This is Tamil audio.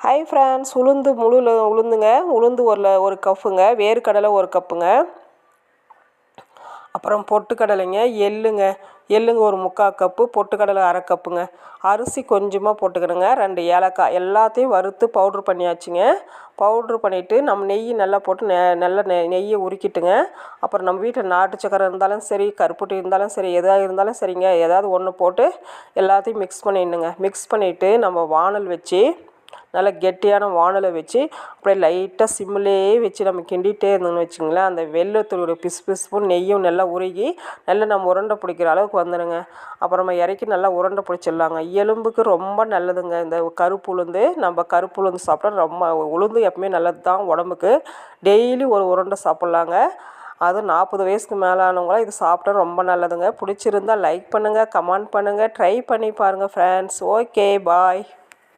ஹாய் ஃப்ரெண்ட்ஸ், உளுந்துங்க, உளுந்து ஒரு கப்புங்க, வேர்க்கடலை ஒரு கப்புங்க, அப்புறம் பொட்டுக்கடலைங்க, எள்ளுங்க ஒரு 3/4 கப்பு, பொட்டுக்கடலை அரை கப்புங்க, அரிசி கொஞ்சமாக போட்டுக்கணுங்க, 2 ஏலக்காய் எல்லாத்தையும் வறுத்து பவுட்ரு பண்ணியாச்சுங்க. பவுட்ரு பண்ணிவிட்டு நம்ம நெய் நல்லா போட்டு நல்லா நெய்யை உருக்கிட்டுங்க. அப்புறம் நம்ம வீட்டில் நாட்டு சக்கரை இருந்தாலும் சரி, கருப்பட்டி இருந்தாலும் சரி, எதாக இருந்தாலும் சரிங்க, ஏதாவது ஒன்று போட்டு எல்லாத்தையும் மிக்ஸ் பண்ணிடணுங்க. மிக்ஸ் பண்ணிவிட்டு நம்ம வானல் வச்சு நல்லா கெட்டியான வானலை வச்சு அப்படியே லைட்டாக சிம்மிலேயே வச்சு நம்ம கிண்டிகிட்டே இருந்தோம்னு வச்சுங்களேன், அந்த வெல்லத்தோட பிசுபிசுப்பும் நெய்யும் நல்லா உருகி நல்லா நம்ம உருண்டை பிடிக்கிற அளவுக்கு வந்துடுங்க. அப்புறமா இறக்கி நல்லா உருண்டை பிடிச்சிடலாங்க. எலும்புக்கு ரொம்ப நல்லதுங்க இந்த கருப்பு உளுந்து. நம்ம கருப்பு உளுந்து சாப்பிட்டா ரொம்ப உளுந்து எப்பவுமே நல்லது தான் உடம்புக்கு. டெய்லி ஒரு உருண்டை சாப்பிட்லாங்க. அதுவும் 40 வயசுக்கு மேலானவங்களாம் இது சாப்பிட்டா ரொம்ப நல்லதுங்க. பிடிச்சிருந்தால் லைக் பண்ணுங்கள், கமெண்ட் பண்ணுங்கள், ட்ரை பண்ணி பாருங்கள் ஃப்ரெண்ட்ஸ். ஓகே, பாய்.